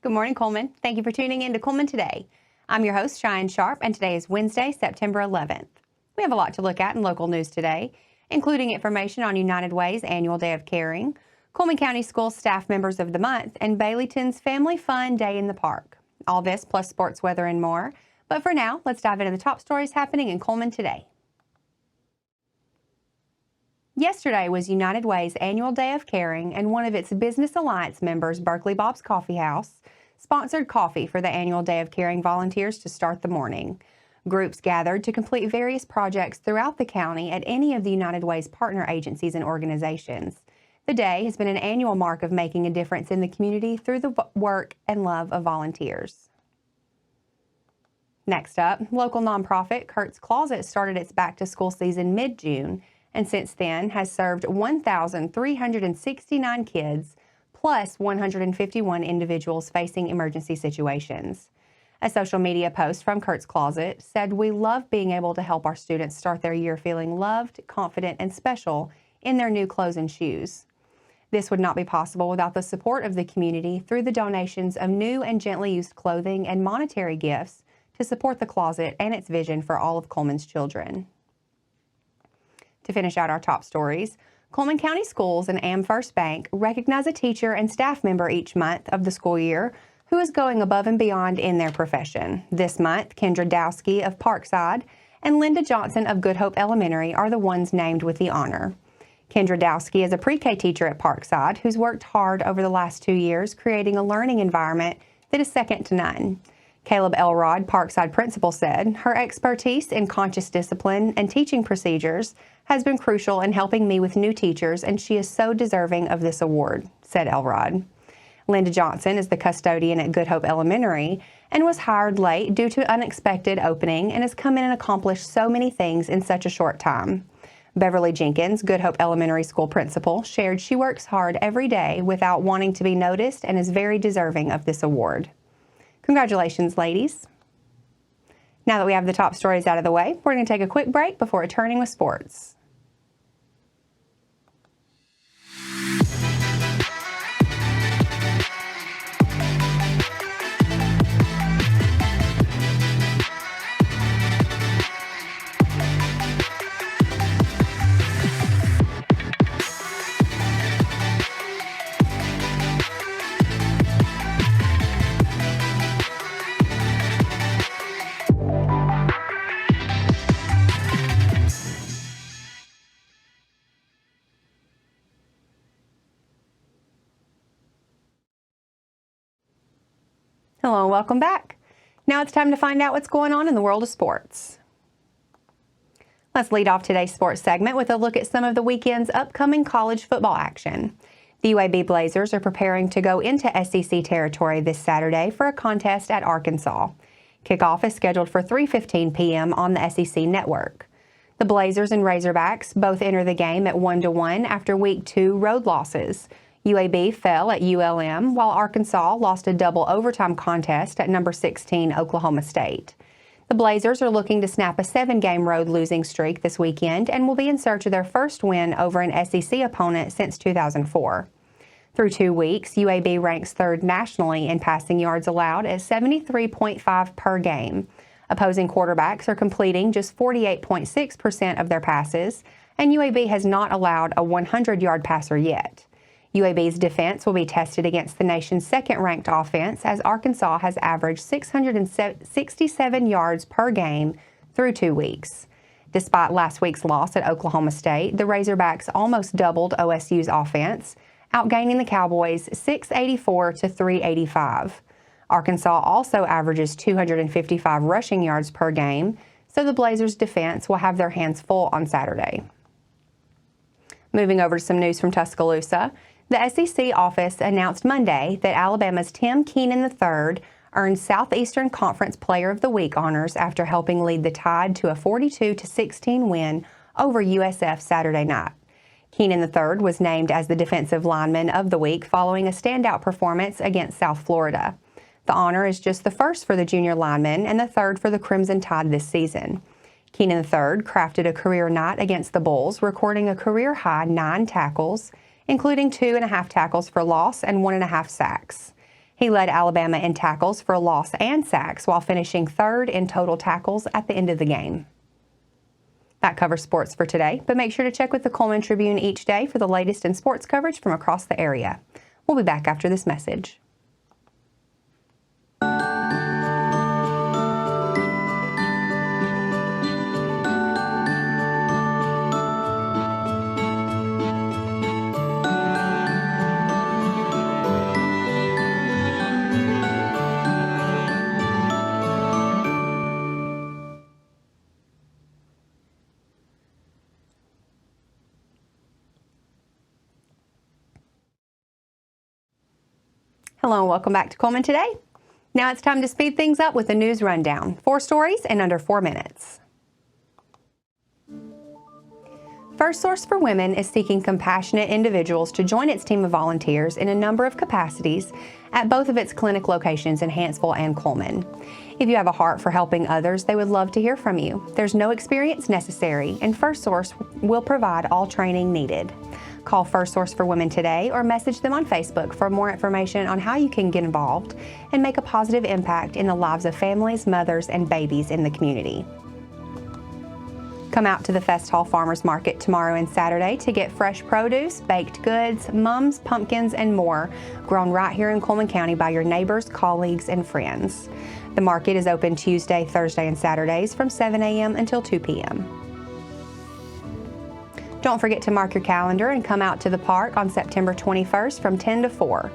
Good morning, Cullman. Thank you for tuning in to Cullman Today. I'm your host, Cheyenne Sharp, and today is Wednesday, September 11th. We have a lot to look at in local news today, including information on United Way's annual Day of Caring, Cullman County School Staff Members of the Month, and Baileyton's Family Fun Day in the Park. All this plus sports, weather, and more. But for now, let's dive into the top stories happening in Cullman today. Yesterday was United Way's annual Day of Caring, and one of its Business Alliance members, Berkeley Bob's Coffee House, sponsored coffee for the annual Day of Caring volunteers to start the morning. Groups gathered to complete various projects throughout the county at any of the United Way's partner agencies and organizations. The day has been an annual mark of making a difference in the community through the work and love of volunteers. Next up, local nonprofit Curt's Closet started its back-to-school season mid-June, and since then has served 1,369 kids, plus 151 individuals facing emergency situations. A social media post from Curt's Closet said, "We love being able to help our students start their year feeling loved, confident, and special in their new clothes and shoes. This would not be possible without the support of the community through the donations of new and gently used clothing and monetary gifts to support the closet and its vision for all of Cullman's children." To finish out our top stories, Cullman County Schools and AmFirst Bank recognize a teacher and staff member each month of the school year who is going above and beyond in their profession. This month, Kendra Dowski of Parkside and Linda Johnson of Good Hope Elementary are the ones named with the honor. Kendra Dowski is a pre-K teacher at Parkside who's worked hard over the last 2 years creating a learning environment that is second to none. Caleb Elrod, Parkside principal, said, "Her expertise in conscious discipline and teaching procedures has been crucial in helping me with new teachers, and she is so deserving of this award," said Elrod. Linda Johnson is the custodian at Good Hope Elementary and was hired late due to unexpected opening and has come in and accomplished so many things in such a short time. Beverly Jenkins, Good Hope Elementary School principal, shared she works hard every day without wanting to be noticed and is very deserving of this award. Congratulations, ladies. Now that we have the top stories out of the way, we're going to take a quick break before returning with sports. Hello and welcome back. Now it's time to find out what's going on in the world of sports. Let's lead off today's sports segment with a look at some of the weekend's upcoming college football action. The UAB Blazers are preparing to go into SEC territory this Saturday for a contest at Arkansas. Kickoff is scheduled for 3:15 p.m. on the SEC network. The Blazers and Razorbacks both enter the game at 1-1 after Week 2 road losses. UAB fell at ULM, while Arkansas lost a double overtime contest at number 16 Oklahoma State. The Blazers are looking to snap a 7-game road losing streak this weekend and will be in search of their first win over an SEC opponent since 2004. Through 2 weeks, UAB ranks third nationally in passing yards allowed at 73.5 per game. Opposing quarterbacks are completing just 48.6% of their passes, and UAB has not allowed a 100-yard passer yet. UAB's defense will be tested against the nation's second-ranked offense as Arkansas has averaged 667 yards per game through 2 weeks. Despite last week's loss at Oklahoma State, the Razorbacks almost doubled OSU's offense, outgaining the Cowboys 684 to 385. Arkansas also averages 255 rushing yards per game, so the Blazers' defense will have their hands full on Saturday. Moving over to some news from Tuscaloosa, the SEC office announced Monday that Alabama's Tim Keenan III earned Southeastern Conference Player of the Week honors after helping lead the Tide to a 42-16 win over USF Saturday night. Keenan III was named as the Defensive Lineman of the Week following a standout performance against South Florida. The honor is just the first for the junior lineman and the third for the Crimson Tide this season. Keenan III crafted a career night against the Bulls, recording a career-high 9 tackles, including 2.5 tackles for loss and 1.5 sacks. He led Alabama in tackles for loss and sacks while finishing third in total tackles at the end of the game. That covers sports for today, but make sure to check with the Cullman Tribune each day for the latest in sports coverage from across the area. We'll be back after this message. Hello and welcome back to Cullman Today. Now it's time to speed things up with a news rundown. 4 stories in under 4 minutes. First Source for Women is seeking compassionate individuals to join its team of volunteers in a number of capacities at both of its clinic locations in Hanceville and Cullman. If you have a heart for helping others, they would love to hear from you. There's no experience necessary, and First Source will provide all training needed. Call First Source for Women today or message them on Facebook for more information on how you can get involved and make a positive impact in the lives of families, mothers, and babies in the community. Come out to the Fest Hall Farmers Market tomorrow and Saturday to get fresh produce, baked goods, mums, pumpkins, and more grown right here in Cullman County by your neighbors, colleagues, and friends. The market is open Tuesday, Thursday, and Saturdays from 7 a.m. until 2 p.m. Don't forget to mark your calendar and come out to the park on September 21st from 10 to 4.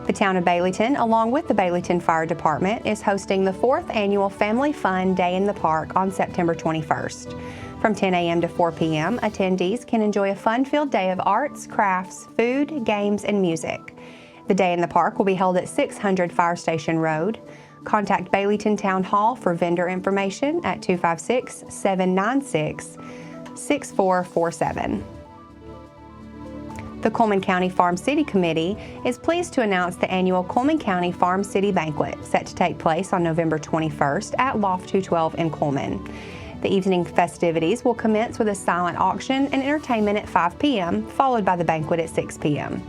The town of Baileyton, along with the Baileyton Fire Department, is hosting the 4th annual Family Fun Day in the Park on September 21st. From 10 a.m. to 4 p.m., attendees can enjoy a fun-filled day of arts, crafts, food, games, and music. The day in the park will be held at 600 Fire Station Road. Contact Baileyton Town Hall for vendor information at 256-796-6447. The Cullman County Farm City Committee is pleased to announce the annual Cullman County Farm City Banquet set to take place on November 21st at Loft 212 in Cullman. The evening festivities will commence with a silent auction and entertainment at 5 p.m., followed by the banquet at 6 p.m.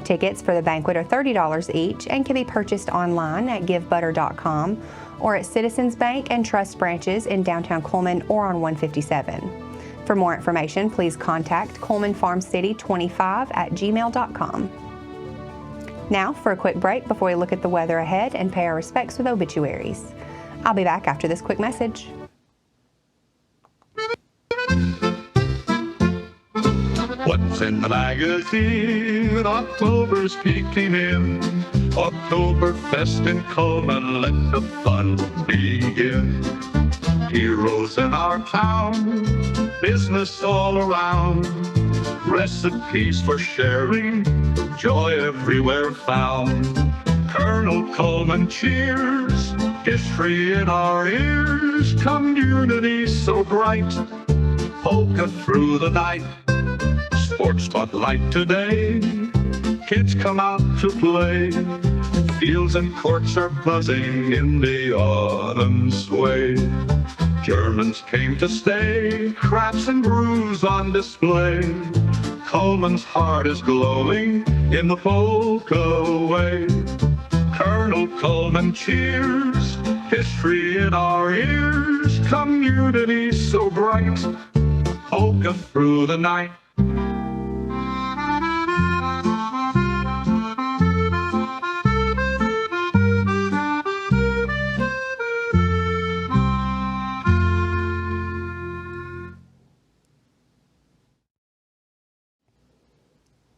Tickets for the banquet are $30 each and can be purchased online at givebutter.com or at Citizens Bank and Trust branches in downtown Cullman or on 157. For more information, please contact CullmanFarmCity25@gmail.com. Now for a quick break before we look at the weather ahead and pay our respects with obituaries. I'll be back after this quick message. What's in the magazine? October's peeking in. Oktoberfest in Cullman, let the fun begin. Heroes in our town, business all around, recipes for sharing, joy everywhere found. Colonel Cullman cheers, history in our ears, community so bright, polka through the night. Sports spotlight today, kids come out to play. Fields and courts are buzzing in the autumn sway. Germans came to stay, crafts and brews on display. Cullman's heart is glowing in the polka way. Colonel Cullman cheers, history in our ears, community so bright, polka through the night.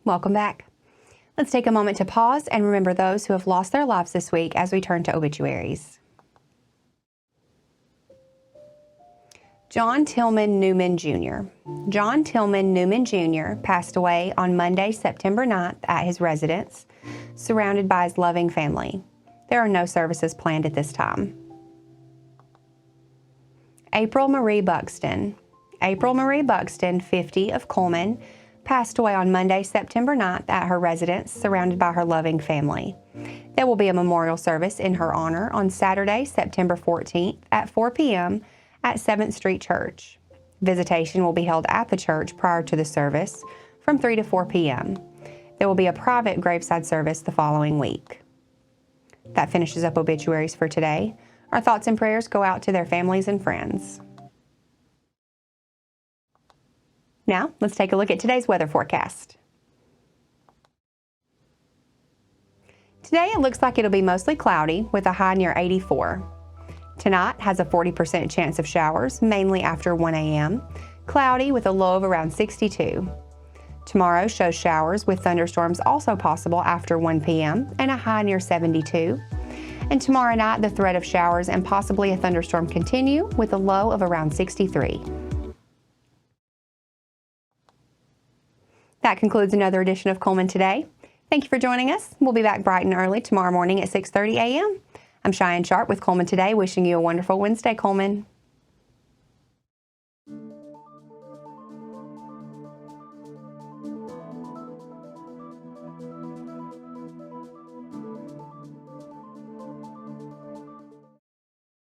Welcome back. Let's take a moment to pause and remember those who have lost their lives this week as we turn to obituaries. John Tillman Newman Jr. John Tillman Newman Jr. passed away on Monday, September 9th at his residence, surrounded by his loving family. There are no services planned at this time. April Marie Buxton. April Marie Buxton, 50, of Cullman, passed away on Monday, September 9th at her residence, surrounded by her loving family. There will be a memorial service in her honor on Saturday, September 14th at 4 p.m. at 7th Street Church. Visitation will be held at the church prior to the service from 3 to 4 p.m. There will be a private graveside service the following week. That finishes up obituaries for today. Our thoughts and prayers go out to their families and friends. Now, let's take a look at today's weather forecast. Today, it looks like it'll be mostly cloudy with a high near 84. Tonight has a 40% chance of showers, mainly after 1 a.m., cloudy with a low of around 62. Tomorrow shows showers with thunderstorms also possible after 1 p.m. and a high near 72. And tomorrow night, the threat of showers and possibly a thunderstorm continue with a low of around 63. That concludes another edition of Cullman Today. Thank you for joining us. We'll be back bright and early tomorrow morning at 6:30 a.m. I'm Cheyenne Sharp with Cullman Today, wishing you a wonderful Wednesday, Cullman.